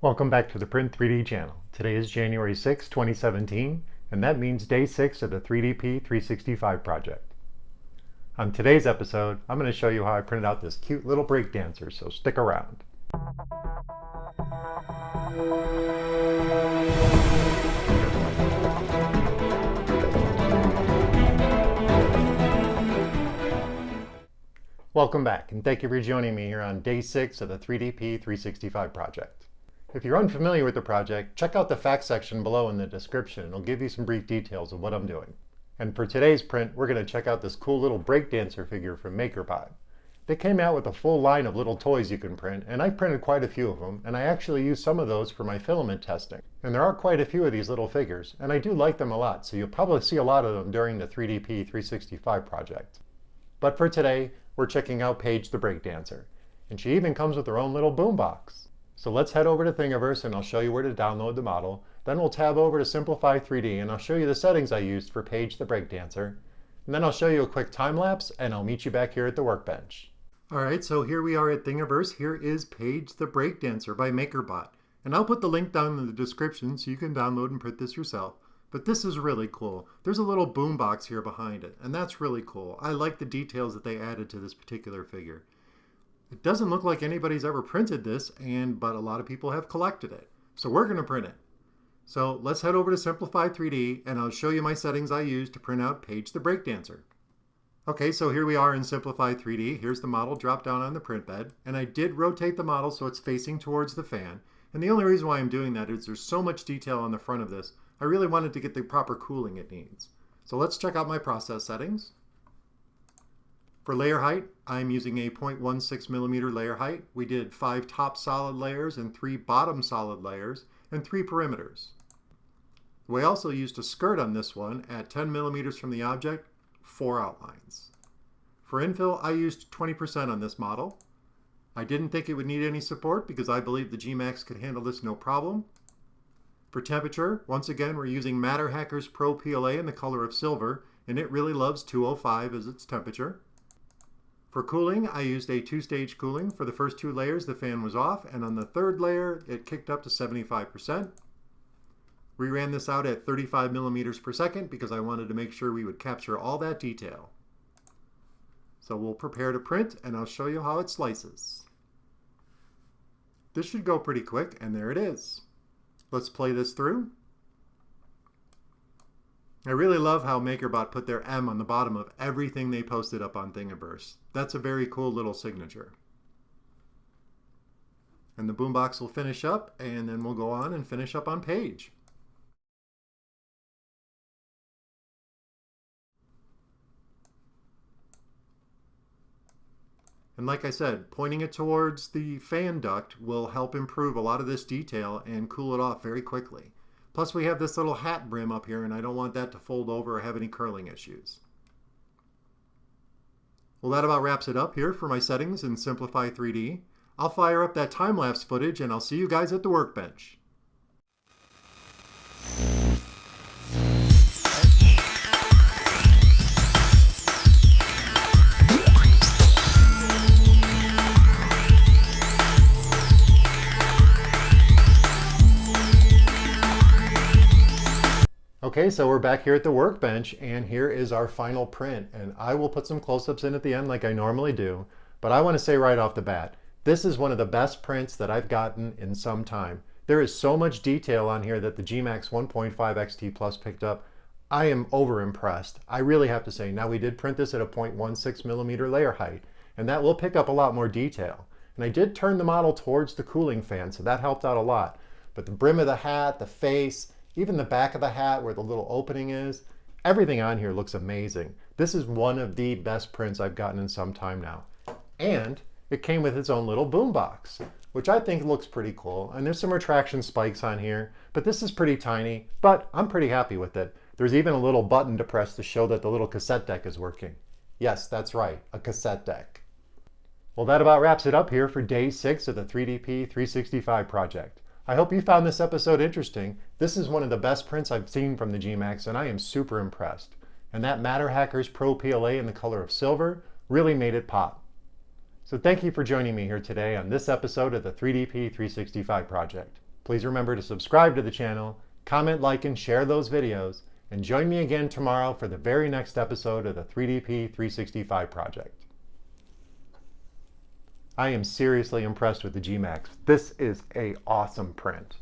Welcome back to the Print 3D channel. Today is January 6, 2017, and that means day 6 of the 3DP 365 project. On today's episode, I'm going to show you how I printed out this cute little breakdancer, so stick around. Welcome back, and thank you for joining me here on day 6 of the 3DP 365 project. If you're unfamiliar with the project, check out the facts section below in the description. It'll give you some brief details of what I'm doing. And for today's print, we're going to check out this cool little breakdancer figure from MakerBot. They came out with a full line of little toys you can print, and I printed quite a few of them, and I actually used some of those for my filament testing. And there are quite a few of these little figures, and I do like them a lot, so you'll probably see a lot of them during the 3DP 365 project. But for today, we're checking out Paige the Breakdancer, and she even comes with her own little boombox. So let's head over to Thingiverse and I'll show you where to download the model. Then we'll tab over to Simplify 3D and I'll show you the settings I used for Paige the Breakdancer. And then I'll show you a quick time-lapse and I'll meet you back here at the workbench. Alright, so here we are at Thingiverse. Here is Paige the Breakdancer by MakerBot. And I'll put the link down in the description so you can download and print this yourself. But this is really cool. There's a little boombox here behind it, and that's really cool. I like the details that they added to this particular figure. It doesn't look like anybody's ever printed this, but a lot of people have collected it. So we're going to print it. So let's head over to Simplify 3D, and I'll show you my settings I used to print out Paige the Breakdancer. Okay, so here we are in Simplify 3D. Here's the model dropped down on the print bed, and I did rotate the model so it's facing towards the fan. And the only reason why I'm doing that is there's so much detail on the front of this. I really wanted to get the proper cooling it needs. So let's check out my process settings. For layer height, I'm using a 0.16 millimeter layer height. We did 5 top solid layers and 3 bottom solid layers and 3 perimeters. We also used a skirt on this one at 10 millimeters from the object, 4 outlines. For infill, I used 20% on this model. I didn't think it would need any support because I believe the gMax could handle this no problem. For temperature, once again, we're using MatterHackers PRO PLA in the color of silver, and it really loves 205 as its temperature. For cooling, I used a 2-stage cooling. For the first 2 layers, the fan was off, and on the 3rd layer, it kicked up to 75%. We ran this out at 35 millimeters per second because I wanted to make sure we would capture all that detail. So we'll prepare to print, and I'll show you how it slices. This should go pretty quick, and there it is. Let's play this through. I really love how MakerBot put their M on the bottom of everything they posted up on Thingiverse. That's a very cool little signature. And the boombox will finish up, and then we'll go on and finish up on Paige. And like I said, pointing it towards the fan duct will help improve a lot of this detail and cool it off very quickly. Plus we have this little hat brim up here and I don't want that to fold over or have any curling issues. Well, that about wraps it up here for my settings in Simplify 3D. I'll fire up that time-lapse footage and I'll see you guys at the workbench. Okay, so we're back here at the workbench and here is our final print, and I will put some close-ups in at the end like I normally do, but I want to say right off the bat, this is one of the best prints that I've gotten in some time. There is so much detail on here that the gMax 1.5 XT Plus picked up. I am over impressed. I really have to say. Now we did print this at a 0.16 millimeter layer height, and that will pick up a lot more detail. And I did turn the model towards the cooling fan, so that helped out a lot. But the brim of the hat, the face, even the back of the hat where the little opening is, everything on here looks amazing. This is one of the best prints I've gotten in some time now. And it came with its own little boombox, which I think looks pretty cool. And there's some retraction spikes on here, but this is pretty tiny, but I'm pretty happy with it. There's even a little button to press to show that the little cassette deck is working. Yes, that's right, a cassette deck. Well, that about wraps it up here for day 6 of the 3DP 365 project. I hope you found this episode interesting. This is one of the best prints I've seen from the gMax, and I am super impressed. And that MatterHackers PRO PLA in the color of silver really made it pop. So thank you for joining me here today on this episode of the 3DP 365 project. Please remember to subscribe to the channel, comment, like, and share those videos, and join me again tomorrow for the very next episode of the 3DP 365 project. I am seriously impressed with the gMax. This is an awesome print.